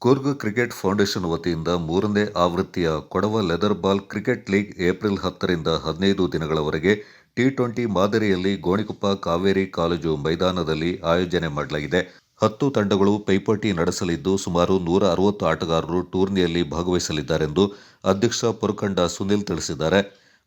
Coorg cricket foundation ವತಿಯಿಂದ 3ನೇ ಆವೃತ್ತಿಯ Kodava leather ball cricket league April 10ರಿಂದ 15 ದಿನಗಳವರೆಗೆ ಟಿ20 ಮಾದರಿಯಲ್ಲಿ ಗೋಣಿಕೊಪ್ಪ ಕಾವೇರಿ ಕಾಲೇಜು ಮೈದಾನದಲ್ಲಿ ಆಯೋಜನೆ ಮಾಡಲಾಗಿದೆ. 10 ತಂಡಗಳು ಪೈಪೋಟಿ ನಡೆಸಲಿದ್ದು, ಸುಮಾರು 160 ಆಟಗಾರರು ಟೂರ್ನಿಯಲ್ಲಿ ಭಾಗವಹಿಸಲಿದ್ದಾರೆಂದು ಅಧ್ಯಕ್ಷ ಪುರಕಂಡ ಸುನಿಲ್ ತಿಳಿಸಿದ್ದಾರೆ.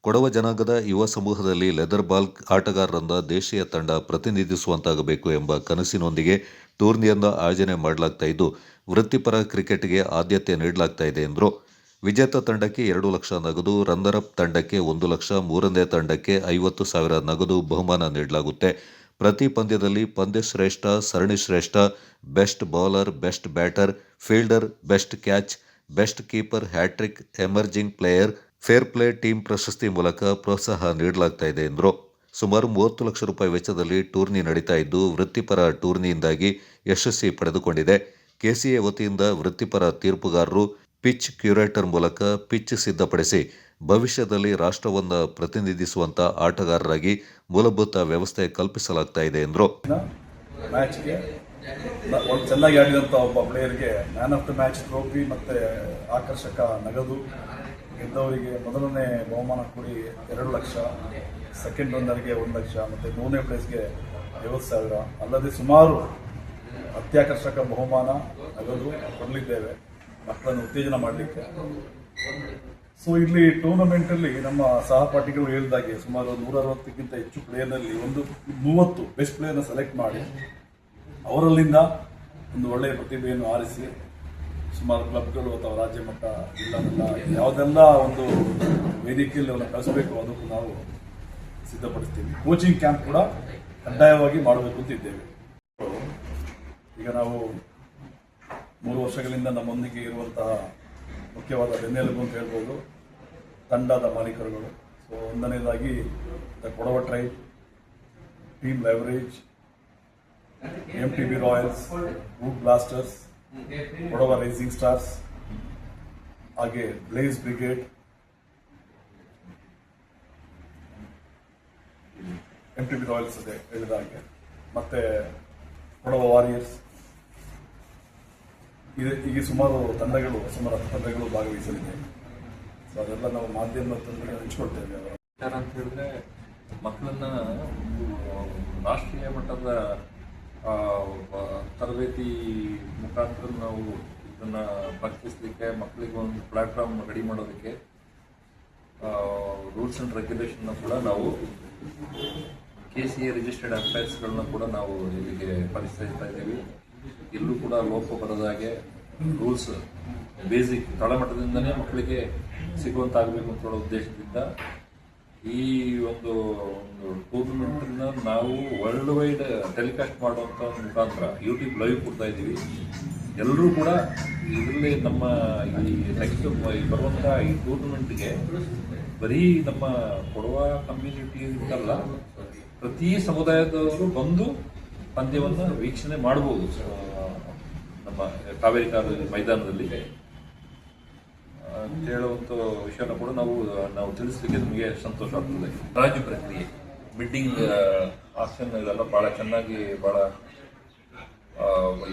ಕೊಡವ ಜನಾಂಗದ ಯುವ ಸಮೂಹದಲ್ಲಿ ಲೆದರ್ ಬಾಲ್ ಆಟಗಾರರನ್ನ ದೇಶೀಯ ತಂಡ ಪ್ರತಿನಿಧಿಸುವಂತಾಗಬೇಕು ಎಂಬ ಕನಸಿನೊಂದಿಗೆ ಟೂರ್ನಿಯನ್ನು ಆಯೋಜನೆ ಮಾಡಲಾಗ್ತಾ ಇದ್ದು, ವೃತ್ತಿಪರ ಕ್ರಿಕೆಟ್ಗೆ ಆದ್ಯತೆ ನೀಡಲಾಗ್ತಾ ಇದೆ ಎಂದರು. ವಿಜೇತ ತಂಡಕ್ಕೆ 2 ಲಕ್ಷ ನಗದು, ರನ್ನರ್ ಅಪ್ ತಂಡಕ್ಕೆ 1 ಲಕ್ಷ, ಮೂರನೇ ತಂಡಕ್ಕೆ 50,000 ನಗದು ಬಹುಮಾನ ನೀಡಲಾಗುತ್ತೆ. ಪ್ರತಿ ಪಂದ್ಯದಲ್ಲಿ ಪಂದ್ಯ ಶ್ರೇಷ್ಠ, ಸರಣಿ ಶ್ರೇಷ್ಠ, best bowler, best batter, fielder, best catch, best keeper, hattrick, emerging player, fair play team ಪ್ರಶಸ್ತಿ ಮೂಲಕ ಪ್ರೋತ್ಸಾಹ ನೀಡಲಾಗ್ತಾ ಇದೆ ಎಂದರು. ಸುಮಾರು 30 ಲಕ್ಷ ರೂಪಾಯಿ ವೆಚ್ಚದಲ್ಲಿ ಟೂರ್ನಿ ನಡೀತಾ ಇದ್ದು, ವೃತ್ತಿಪರ ಟೂರ್ನಿಯಿಂದಾಗಿ ಯಶಸ್ವಿ ಪಡೆದುಕೊಂಡಿದೆ. ಕೆಸಿಎ ವತಿಯಿಂದ ವೃತ್ತಿಪರ ತೀರ್ಪುಗಾರರು ಪಿಚ್ ಕ್ಯೂರೇಟರ್ ಮೂಲಕ ಪಿಚ್ ಸಿದ್ಧಪಡಿಸಿ ಭವಿಷ್ಯದಲ್ಲಿ ರಾಷ್ಟ್ರವನ್ನು ಪ್ರತಿನಿಧಿಸುವಂತ ಆಟಗಾರರಾಗಿ ಮೂಲಭೂತ ವ್ಯವಸ್ಥೆ ಕಲ್ಪಿಸಲಾಗ್ತಾ ಇದೆ ಎಂದರು. ಮ್ಯಾಚ್ಗೆ ಚೆನ್ನಾಗಿ ಆಡಿದಂಥ ಒಬ್ಬ ಪ್ಲೇಯರ್ಗೆ man of the match trophy ಮತ್ತು ಆಕರ್ಷಕ ನಗದು, ಗೆದ್ದವರಿಗೆ ಮೊದಲನೇ ಬಹುಮಾನ ಕೂಡಿ 2 ಲಕ್ಷ, ಸೆಕೆಂಡ್ ರನ್ನರ್ಗೆ 1 ಲಕ್ಷ ಮತ್ತು ಮೂರನೇ ಪ್ಲೇಸ್ಗೆ 50,000, ಅಲ್ಲದೆ ಸುಮಾರು ಅತ್ಯಾಕರ್ಷಕ ಬಹುಮಾನ ನಗದು ಕೊಡಲಿದ್ದೇವೆ ಮಕ್ಕಳನ್ನು ಉತ್ತೇಜನ ಮಾಡಲಿಕ್ಕೆ. ಸೊ ಇಲ್ಲಿ ಟೂರ್ನಮೆಂಟಲ್ಲಿ ನಮ್ಮ ಸಹಪಾಠಿಗಳು ಹೇಳಿದಾಗೆ ಸುಮಾರು 160ಕ್ಕಿಂತ ಹೆಚ್ಚು ಪ್ಲೇಯರ್ನಲ್ಲಿ 30 ಬೆಸ್ಟ್ ಪ್ಲೇಯರ್ನ ಸೆಲೆಕ್ಟ್ ಮಾಡಿ ಅವರಲ್ಲಿಂದ ಒಂದು ಒಳ್ಳೆಯ ಪ್ರತಿಭೆಯನ್ನು ಆರಿಸಿ ಸುಮಾರು ಕ್ಲಬ್ಗಳು ಅಥವಾ ರಾಜ್ಯ ಮಟ್ಟ, ಜಿಲ್ಲಾ ಮಟ್ಟ, ಯಾವುದೆಲ್ಲ ಒಂದು ವೇದಿಕೆಯಲ್ಲಿ ಅವನ್ನ ಕಳಿಸಬೇಕು ಅದಕ್ಕೂ ನಾವು ಸಿದ್ಧಪಡಿಸ್ತೀವಿ. ಕೋಚಿಂಗ್ ಕ್ಯಾಂಪ್ ಕೂಡ ಕಡ್ಡಾಯವಾಗಿ ಮಾಡಬೇಕು ಅಂತ ಇದ್ದೇವೆ. ಈಗ ನಾವು 3 ವರ್ಷಗಳಿಂದ ನಮ್ಮೊಂದಿಗೆ ಇರುವಂತಹ ಮುಖ್ಯವಾದ ಬೆನ್ನೆಲುಬು ಅಂತ ಹೇಳ್ಬೋದು ತಂಡದ ಮಾಲೀಕರುಗಳು. ಸೊ ಒಂದನೇದಾಗಿ the Kodava tribe, team leverage, MTB royals, wood blasters, Kodava rising stars, ಹಾಗೆ ಬ್ಲೇಸ್ ಬ್ರಿಗೇಡ್, MTB ರಾಯಲ್ಸ್ ಅದೇ ಹೇಳಿದ ಹಾಗೆ, ಮತ್ತೆ ಕೊಡವ ವಾರಿಯರ್ಸ್, ಈಗ ಸುಮಾರು ತಂಡಗಳು 10 ತಂಡಗಳು ಭಾಗವಹಿಸಲಿದೆ. ಸೊ ಅದೆಲ್ಲ ನಾವು ಮಾಧ್ಯಮದೊಂದಿಗೆ ಹಂಚ್ಕೊಳ್ತೇವೆ. ಅಂತ ಹೇಳಿದ್ರೆ ಮಕ್ಕಳನ್ನ ರಾಷ್ಟ್ರೀಯ ಮಟ್ಟದ ತರಬೇತಿ ಮುಖಾಂತರ ನಾವು ಇದನ್ನ ಪರಿಚಯಿಸಲಿಕ್ಕೆ, ಮಕ್ಕಳಿಗೆ ಒಂದು ಪ್ಲಾಟ್ಫಾರ್ಮ್ ರೆಡಿ ಮಾಡೋದಕ್ಕೆ ರೂಲ್ಸ್ ಅಂಡ್ ರೆಗ್ಯುಲೇಷನ್ ಕೂಡ ನಾವು KCA ರಿಜಿಸ್ಟರ್ಡ್ ಅಂಪೈರ್ಸ್ಗಳನ್ನ ಕೂಡ ನಾವು ಇಲ್ಲಿಗೆ ಪರಿಚಯಿಸ್ತಾ ಇದ್ದೀವಿ. ಎಲ್ಲೂ ಕೂಡ ಲೋಪ ಬರದ ಹಾಗೆ ರೂಲ್ಸ್ ಬೇಸಿಕ್ ತಳಮಟ್ಟದಿಂದನೇ ಮಕ್ಕಳಿಗೆ ಸಿಗುವಂತಾಗಬೇಕು ಅಂತ ಹೇಳೋ ಉದ್ದೇಶದಿಂದ ಈ ಒಂದು ಟೂರ್ನಮೆಂಟನ್ನು ನಾವು ವರ್ಲ್ಡ್ ವೈಡ್ ಟೆಲಿಕಾಸ್ಟ್ ಮಾಡುವಂಥ ಮುಖಾಂತರ ಯೂಟ್ಯೂಬ್ ಲೈವ್ ಕೊಡ್ತಾ ಇದ್ದೀವಿ. ಎಲ್ಲರೂ ಕೂಡ ಇದರಲ್ಲಿ ನಮ್ಮ ಈ ನೆಕ್ಸ್ಟ್ ಬರುವಂಥ ಈ ಟೂರ್ನಮೆಂಟ್ಗೆ ಬರೀ ನಮ್ಮ ಕೊಡವ ಕಮ್ಯುನಿಟಿ ಅಂತಲ್ಲ, ಪ್ರತಿ ಸಮುದಾಯದವರು ಬಂದು ಪಂದ್ಯವನ್ನು ವೀಕ್ಷಣೆ ಮಾಡಬಹುದು ನಮ್ಮ ಕಾವೇರಿ ಕಾಲೇಜು ಮೈದಾನದಲ್ಲಿ ಅಂತ ಹೇಳುವಂಥ ವಿಷಯನ ಕೂಡ ನಾವು ತಿಳಿಸ್ಲಿಕ್ಕೆ ನಮಗೆ ಸಂತೋಷ ಆಗ್ತದೆ. ರಾಜ್ಯ ಪ್ರಕ್ರಿಯೆ ಬಿಡ್ಡಿಂಗ್ ಆಕ್ಷನ್ ಇದೆಲ್ಲ ಬಹಳ ಚೆನ್ನಾಗಿ ಬಹಳ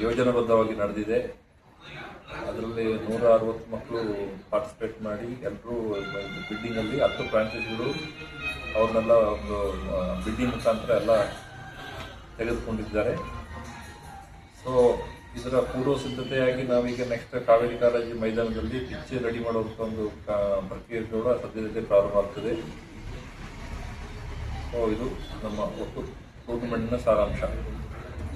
ಯೋಜನಾಬದ್ಧವಾಗಿ ನಡೆದಿದೆ. ಅದರಲ್ಲಿ 160 ಮಕ್ಕಳು ಪಾರ್ಟಿಸಿಪೇಟ್ ಮಾಡಿ ಎಲ್ಲರೂ ಬಿಡ್ಡಿಂಗಲ್ಲಿ 10 ಫ್ರಾಂಚೈಸಿಗಳು ಅವ್ರನ್ನೆಲ್ಲ ಒಂದು ಬಿಡ್ಡಿಂಗ್ ಮುಖಾಂತರ ಎಲ್ಲ ತೆಗೆದುಕೊಂಡಿದ್ದಾರೆ. ಸೊ ಇದರ ಪೂರ್ವ ಸಿದ್ಧತೆಯಾಗಿ ನಾವೀಗ ನೆಕ್ಸ್ಟ್ ಕಾವೇರಿ ಕಾಲೇಜು ಮೈದಾನದಲ್ಲಿ ಪಿಚ್ ರೆಡಿ ಮಾಡುವಂಥ ಒಂದು ಪ್ರಕ್ರಿಯೆ ಕೂಡ ಸದ್ಯದಲ್ಲೇ ಪ್ರಾರಂಭ ಆಗ್ತದೆ. ಸೊ ಇದು ನಮ್ಮ ಒಟ್ಟು ಟೂರ್ನಮೆಂಟ್ನ ಸಾರಾಂಶ.